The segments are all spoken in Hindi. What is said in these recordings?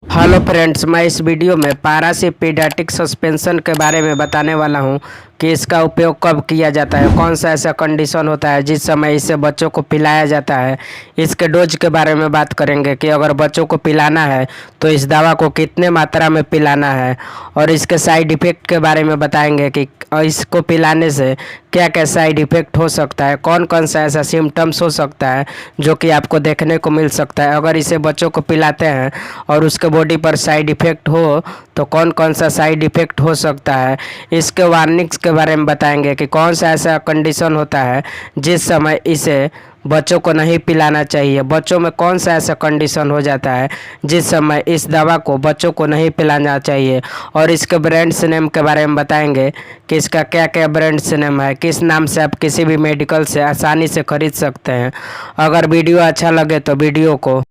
हेलो फ्रेंड्स, मैं इस वीडियो में पारासिप पीडियाट्रिक सस्पेंशन के बारे में बताने वाला हूं कि इसका उपयोग कब किया जाता है, कौन सा ऐसा कंडीशन होता है जिस समय इसे बच्चों को पिलाया जाता है। इसके डोज के बारे में बात करेंगे कि अगर बच्चों को पिलाना है तो इस दवा को कितने मात्रा में पिलाना है, और इसके साइड इफ़ेक्ट के बारे में बताएंगे कि इसको पिलाने से क्या क्या साइड इफ़ेक्ट हो सकता है, कौन कौन सा ऐसा सिम्टम्स हो सकता है जो कि आपको देखने को मिल सकता है अगर इसे बच्चों को पिलाते हैं, और उसके बॉडी पर साइड इफ़ेक्ट हो तो कौन कौन सा साइड इफ़ेक्ट हो सकता है। इसके वार्निंग्स के बारे में बताएंगे कि कौन सा ऐसा कंडीशन होता है जिस समय इसे बच्चों को नहीं पिलाना चाहिए, बच्चों में कौन सा ऐसा कंडीशन हो जाता है जिस समय इस दवा को बच्चों को नहीं पिलाना चाहिए, और इसके ब्रांड्स नेम के बारे में बताएंगे कि इसका क्या क्या ब्रांड्स नेम है, किस नाम से आप किसी भी मेडिकल से आसानी से खरीद सकते हैं। अगर वीडियो अच्छा लगे तो वीडियो को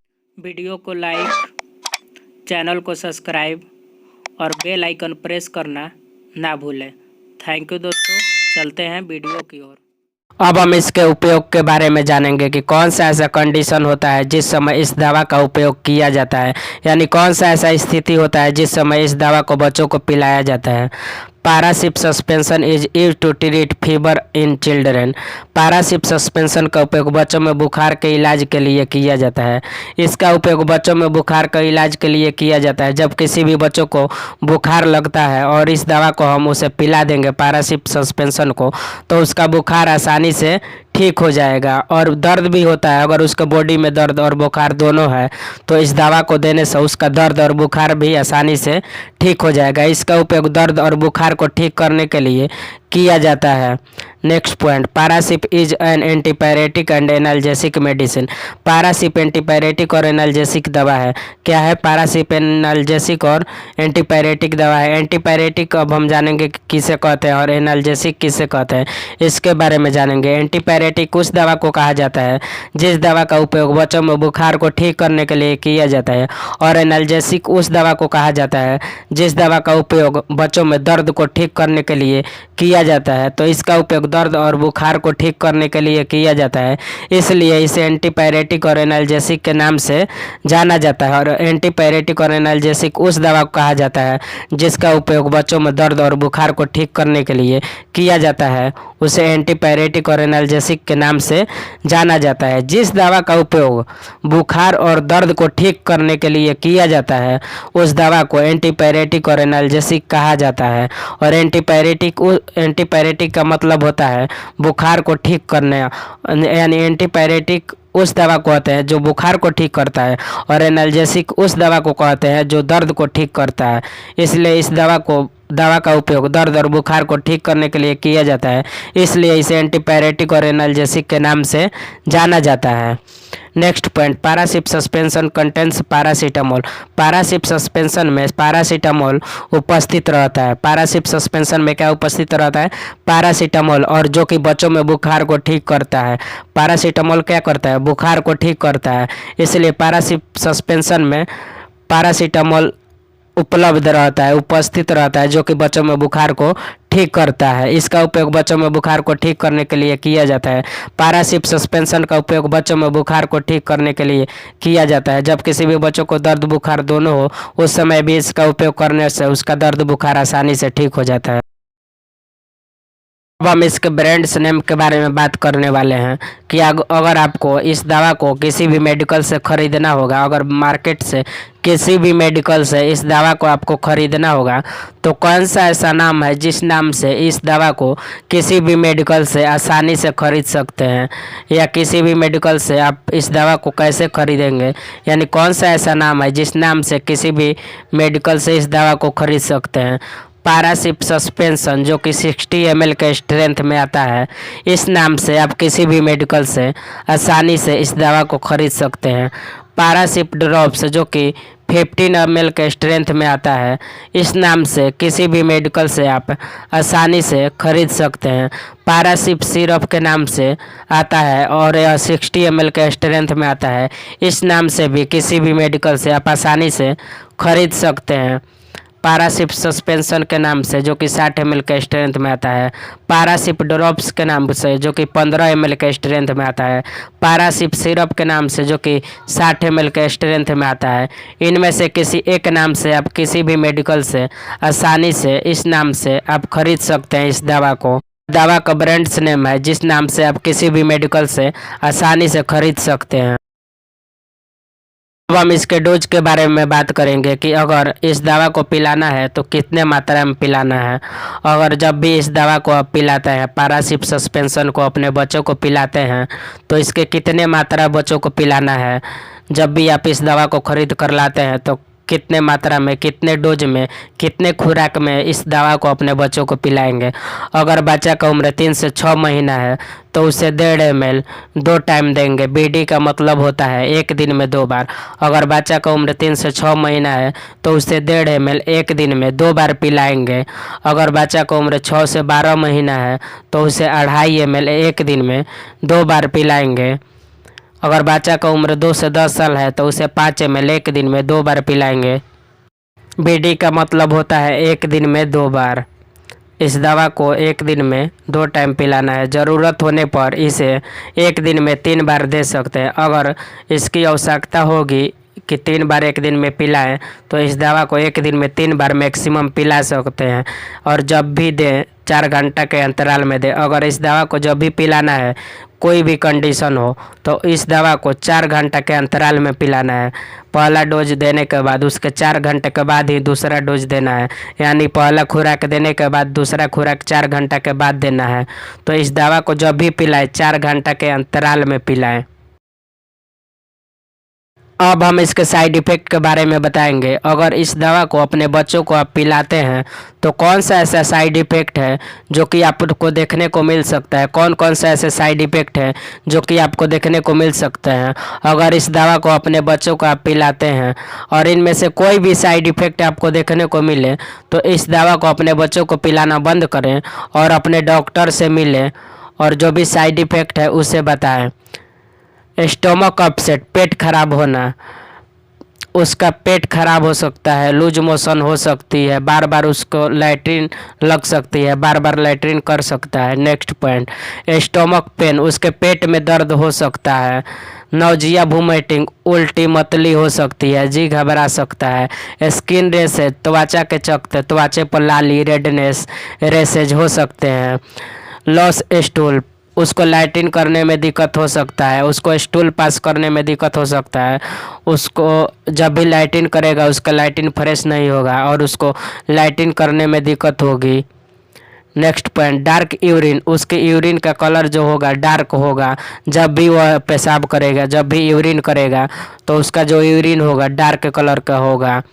लाइक, चैनल को सब्सक्राइब और बेल आइकन प्रेस करना ना भूलें। थैंक यू दोस्तों, चलते हैं वीडियो की ओर। अब हम इसके उपयोग के बारे में जानेंगे कि कौन सा ऐसा कंडीशन होता है जिस समय इस दवा का उपयोग किया जाता है, यानी कौन सा ऐसा स्थिति होता है जिस समय इस दवा को बच्चों को पिलाया जाता है। Paracip suspension is used to treat fever in children. Paracip suspension का उपयोग बच्चों में बुखार के इलाज के लिए किया जाता है। इसका उपयोग बच्चों में बुखार के इलाज के लिए किया जाता है जब किसी भी बच्चों को बुखार लगता है और इस दवा को हम उसे पिला देंगे पारासिप सस्पेंशन को, तो उसका बुखार आसानी से ठीक हो जाएगा। और दर्द भी होता है, अगर उसका बॉडी में दर्द और बुखार दोनों है तो इस दवा को देने से उसका दर्द और बुखार भी आसानी से ठीक हो जाएगा। इसका उपयोग दर्द और बुखार को ठीक करने के लिए किया जाता है। Next point, Paracip is an antipyretic and analgesic medicine. Paracip antipyretic और एनाल्जेसिक दवा है। क्या है पारासिप? एनाल्जेसिक और एंटीपायरेटिक दवा है। एंटीपायरेटिक अब हम जानेंगे कि किसे कहते हैं और एनाल्जेसिक किसे कहते हैं, इसके बारे में जानेंगे। एंटीपायरेटिक उस दवा को कहा जाता है जिस दवा का उपयोग बच्चों में बुखार को ठीक करने के लिए किया जाता है, और एनाल्जेसिक उस दवा को कहा जाता है जिस दवा का उपयोग बच्चों में दर्द को ठीक करने के लिए किया जाता है। तो इसका उपयोग दर्द और बुखार को ठीक करने के लिए किया जाता है, इसलिए इसे एंटीपायरेटिक और एनाल्जेसिक के नाम से जाना जाता है। और एंटीपायरेटिक और एनाल्जेसिक उस दवा को कहा जाता है जिसका उपयोग बच्चों में दर्द और बुखार को ठीक करने के लिए किया जाता है, उसे एंटीपायरेटिक और एनाल्जेसिक के नाम से जाना जाता है। जिस दवा का उपयोग बुखार और दर्द को ठीक करने के लिए किया जाता है उस दवा को एंटीपायरेटिक और एनाल्जेसिक कहा जाता है। और एंटीपायरेटिक का मतलब होता है बुखार को ठीक करने, यानी एंटीपायरेटिक उस दवा को कहते हैं जो बुखार को ठीक करता है, और एनाल्जेसिक उस दवा को कहते हैं जो दर्द को ठीक करता है। इसलिए इस दवा का उपयोग दर्द और बुखार को ठीक करने के लिए किया जाता है, इसलिए इसे एंटीपायरेटिक और एनाल्जेसिक के नाम से जाना जाता है। Next point, Paracip suspension contains paracetamol. Paracip suspension में पारासीटामोल उपस्थित रहता है। पारासिप सस्पेंशन में क्या उपस्थित रहता है? पारासीटामोल, और जो कि बच्चों में बुखार को ठीक करता है। पारासीटामोल क्या करता है? बुखार को ठीक करता है, इसलिए पारासिप सस्पेंशन में पारासीटामोल उपलब्ध रहता है, उपस्थित रहता है, जो कि बच्चों में बुखार को ठीक करता है। इसका उपयोग बच्चों में बुखार को ठीक करने के लिए किया जाता है। पारासिप सस्पेंशन का उपयोग बच्चों में बुखार को ठीक करने के लिए किया जाता है जब किसी भी बच्चों को दर्द बुखार दोनों हो, उस समय भी इसका उपयोग करने से उसका दर्द बुखार आसानी से ठीक हो जाता है। अब हम इसके ब्रांड्स नेम के बारे में बात करने वाले हैं कि अगर आपको इस दवा को किसी भी मेडिकल से ख़रीदना होगा, अगर मार्केट से किसी भी मेडिकल से इस दवा को आपको ख़रीदना होगा, तो कौन सा ऐसा नाम है जिस नाम से इस दवा को किसी भी मेडिकल से आसानी से ख़रीद सकते हैं, या किसी भी मेडिकल से आप इस दवा को कैसे ख़रीदेंगे, यानी कौन सा ऐसा नाम है जिस नाम से किसी भी मेडिकल से इस दवा को ख़रीद सकते हैं। पारासिप सस्पेंशन, जो कि 60 ml के स्ट्रेंथ में आता है, इस नाम से आप किसी भी मेडिकल से आसानी से इस दवा को खरीद सकते हैं। पारासिप ड्रॉप्स, जो कि 15 ml के स्ट्रेंथ में आता है, इस नाम से किसी भी मेडिकल से आप आसानी से खरीद सकते हैं। पारासिप सिरप के नाम से आता है और यह 60 ml के स्ट्रेंथ में आता है, इस नाम से भी किसी भी मेडिकल से आप आसानी से खरीद सकते हैं। पारासिप सस्पेंशन के नाम से जो कि 60 ml के स्ट्रेंथ में आता है, पारासिप ड्रॉप्स के नाम से जो कि 15 ml के स्ट्रेंथ में आता है, पारासिप सिरप के नाम से जो कि 60 ml के स्ट्रेंथ में आता है। इनमें से किसी एक नाम से आप किसी भी मेडिकल से आसानी से इस नाम से आप खरीद सकते हैं इस दवा को। दवा का ब्रांड्स नेम है जिस नाम से आप किसी भी मेडिकल से आसानी से खरीद सकते हैं। अब हम इसके डोज के बारे में बात करेंगे कि अगर इस दवा को पिलाना है तो कितने मात्रा में पिलाना है। अगर जब भी इस दवा को आप पिलाते हैं, पारासिप सस्पेंशन को अपने बच्चों को पिलाते हैं, तो इसके कितने मात्रा बच्चों को पिलाना है। जब भी आप इस दवा को खरीद कर लाते हैं तो कितने मात्रा में, कितने डोज में, कितने खुराक में इस दवा को अपने बच्चों को पिलाएंगे। अगर बच्चा का उम्र 3 से 6 महीना है तो उसे 1.5 ml 2 टाइम देंगे। बीडी का मतलब होता है 1 दिन में 2 बार। अगर बच्चा का उम्र 3 से 6 महीना है तो उसे 1.5 ml 1 दिन में 2 बार पिलाएंगे। अगर बच्चा का उम्र 6 से 12 महीना है तो उसे 2.5 ml 1 दिन में 2 बार पिलाएंगे। अगर बच्चा का उम्र 2 से 10 साल है तो उसे 5 ml 1 दिन में 2 बार पिलाएंगे। बीडी का मतलब होता है 1 दिन में 2 बार। इस दवा को 1 दिन में 2 टाइम पिलाना है। ज़रूरत होने पर इसे 1 दिन में 3 बार दे सकते हैं। अगर इसकी आवश्यकता होगी कि 3 बार 1 दिन में पिलाएं तो इस दवा को 1 दिन में 3 बार मैक्सिमम पिला सकते हैं। और जब भी दें 4 घंटा के अंतराल में दें। अगर इस दवा को जब भी पिलाना है, कोई भी कंडीशन हो, तो इस दवा को 4 घंटा के अंतराल में पिलाना है। पहला डोज देने के बाद उसके 4 घंटे के बाद ही दूसरा डोज देना है। यानी पहला खुराक देने के बाद दूसरा खुराक 4 घंटा के बाद देना है। तो इस दवा को जब भी पिलाएं 4 घंटा के अंतराल में पिलाएं। अब हम इसके साइड इफ़ेक्ट के बारे में बताएंगे। अगर इस दवा को अपने बच्चों को आप पिलाते हैं तो कौन सा ऐसा साइड इफ़ेक्ट है जो कि आपको देखने को मिल सकता है, कौन कौन सा ऐसे साइड इफ़ेक्ट है जो कि आपको देखने को मिल सकते हैं अगर इस दवा को अपने बच्चों को आप पिलाते हैं। और इनमें से कोई भी साइड इफ़ेक्ट आपको देखने को मिले तो इस दवा को अपने बच्चों को पिलाना बंद करें और अपने डॉक्टर से मिलें और जो भी साइड इफ़ेक्ट है उसे बताएं। स्टोमक अपसेट, पेट खराब होना, उसका पेट खराब हो सकता है, लूज मोशन हो सकती है, बार बार उसको लैट्रिन लग सकती है, बार बार लैट्रिन कर सकता है। नेक्स्ट पॉइंट, स्टोमक पेन, उसके पेट में दर्द हो सकता है। नौजिया, वोमिटिंग, उल्टी मतली हो सकती है, जी घबरा सकता है। स्किन रेसेज, त्वचा के चकते, त्वचे पर लाली, रेडनेस, रेसेज हो सकते हैं। लॉस स्टूल, उसको लैट्रिन करने में दिक्कत हो सकता है, उसको स्टूल पास करने में दिक्कत हो सकता है। उसको जब भी लैट्रिन करेगा उसका लैट्रिन फ्रेश नहीं होगा और उसको लैट्रिन करने में दिक्कत होगी। नेक्स्ट पॉइंट, डार्क यूरिन, उसके यूरिन का कलर जो होगा डार्क होगा। जब भी वह पेशाब करेगा, जब भी यूरिन करेगा तो उसका जो यूरिन होगा डार्क कलर का होगा।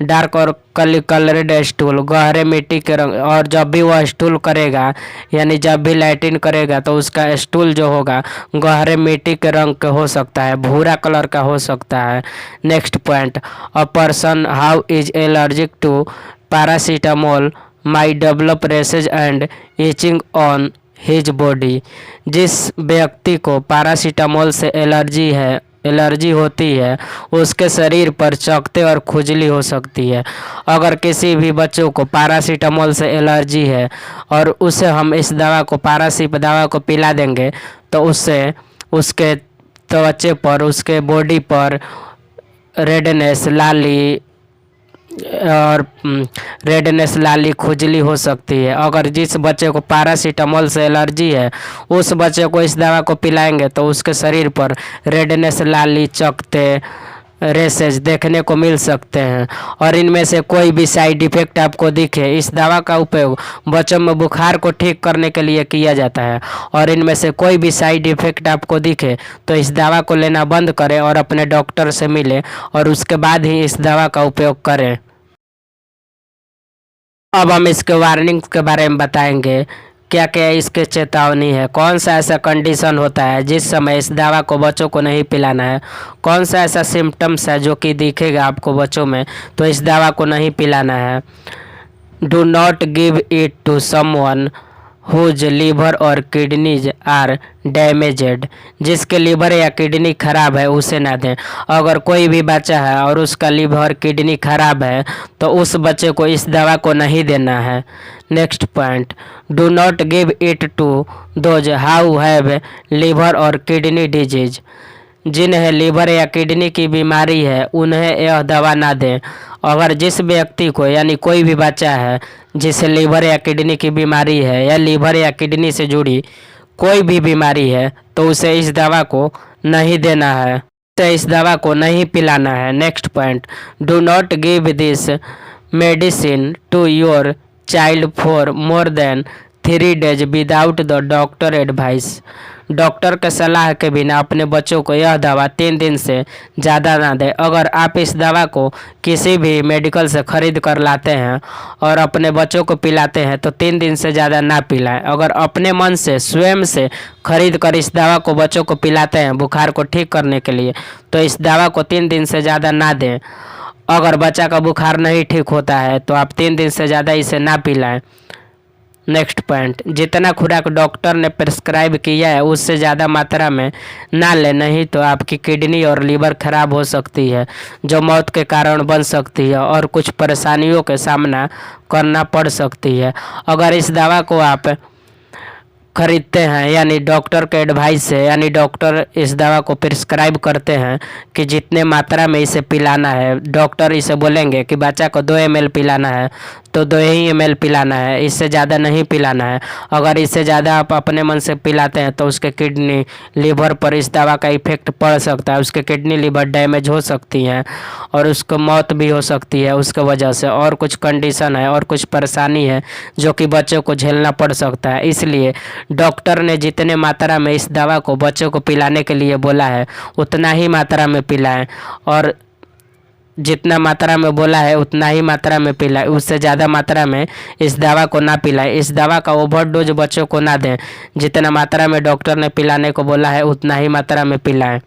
डार्क और कलरेड स्टूल, गहरे मिट्टी के रंग, और जब भी वह स्टूल करेगा यानी जब भी लैट्रिन करेगा तो उसका स्टूल जो होगा गहरे मिट्टी के रंग का हो सकता है, भूरा कलर का हो सकता है। Next point, a person how is allergic to paracetamol my develop rashes and itching on his body, जिस व्यक्ति को पैरासीटामोल से एलर्जी होती है उसके शरीर पर चकत्ते और खुजली हो सकती है। अगर किसी भी बच्चों को पैरासीटामोल से एलर्जी है और उसे हम इस दवा को पारासिप दवा को पिला देंगे तो उससे उसके त्वचे पर, उसके बॉडी पर रेडनेस, लाली, खुजली हो सकती है। अगर जिस बच्चे को पैरासीटामोल से एलर्जी है उस बच्चे को इस दवा को पिलाएंगे तो उसके शरीर पर रेडनेस, लाली, चकत्ते, रेसेज देखने को मिल सकते हैं। और इनमें से कोई भी साइड इफ़ेक्ट आपको दिखे, इस दवा का उपयोग बच्चों में बुखार को ठीक करने के लिए किया जाता है। और इनमें से कोई भी साइड इफ़ेक्ट आपको दिखे तो इस दवा को लेना बंद करें और अपने डॉक्टर से मिलें और उसके बाद ही इस दवा का उपयोग करें। अब हम इसके वार्निंग्स के बारे में बताएंगे। क्या क्या इसके चेतावनी है, कौन सा ऐसा कंडीशन होता है जिस समय इस दवा को बच्चों को नहीं पिलाना है, कौन सा ऐसा सिम्टम्स है जो कि दिखेगा आपको बच्चों में तो इस दवा को नहीं पिलाना है। Do not give it to someone whose liver और किडनीज आर डैमेजेड, जिसके लीवर या किडनी खराब है उसे ना दें। अगर कोई भी बच्चा है और उसका लीवर किडनी खराब है तो उस बच्चे को इस दवा को नहीं देना है। Next point, do not give it to those how have liver और किडनी डिजीज, जिन्हें लीवर या किडनी की बीमारी है उन्हें यह दवा ना दें। अगर जिस व्यक्ति को यानी कोई भी बच्चा है जिसे लीवर या किडनी की बीमारी है या लीवर या किडनी से जुड़ी कोई भी बीमारी है तो उसे इस दवा को नहीं देना है, उसे इस दवा को नहीं पिलाना है। Next point, do not give this medicine to your child for more than 3 days without the doctor advice, doctor के सलाह के बिना अपने बच्चों को यह दवा 3 दिन से ज़्यादा ना दें। अगर आप इस दवा को किसी भी मेडिकल से ख़रीद कर लाते हैं और अपने बच्चों को पिलाते हैं तो 3 दिन से ज़्यादा ना पिलाएं। अगर अपने मन से स्वयं से खरीद कर इस दवा को बच्चों को पिलाते हैं बुखार को ठीक करने के लिए तो इस दवा को 3 दिन से ज़्यादा ना दें। अगर बच्चा का बुखार नहीं ठीक होता है तो आप 3 दिन से ज़्यादा इसे ना पिलाएं। नेक्स्ट पॉइंट, जितना खुराक डॉक्टर ने प्रिस्क्राइब किया है उससे ज़्यादा मात्रा में ना लें, नहीं तो आपकी किडनी और लीवर खराब हो सकती है जो मौत के कारण बन सकती है और कुछ परेशानियों के सामना करना पड़ सकती है। अगर इस दवा को आप खरीदते हैं यानी डॉक्टर के एडवाइस से, यानी डॉक्टर इस दवा को प्रिस्क्राइब करते हैं कि जितने मात्रा में इसे पिलाना है, डॉक्टर इसे बोलेंगे कि बच्चा को 2 ml पिलाना है तो 2 ही ml पिलाना है, इससे ज़्यादा नहीं पिलाना है। अगर इससे ज़्यादा आप अपने मन से पिलाते हैं तो उसके किडनी लीवर पर इस दवा का इफेक्ट पड़ सकता है, उसके किडनी लीवर डैमेज हो सकती हैं और उसको मौत भी हो सकती है उसके वजह से। और कुछ कंडीशन है और कुछ परेशानी है जो कि बच्चों को झेलना पड़ सकता है। इसलिए डॉक्टर ने जितने मात्रा में इस दवा को बच्चों को पिलाने के लिए बोला है उतना ही मात्रा में पिलाएं और जितना मात्रा में बोला है उतना ही मात्रा में पिलाएं, उससे ज़्यादा मात्रा में इस दवा को ना पिलाएं। इस दवा का ओवरडोज बच्चों को ना दें, जितना मात्रा में डॉक्टर ने पिलाने को बोला है उतना ही मात्रा में पिलाएं।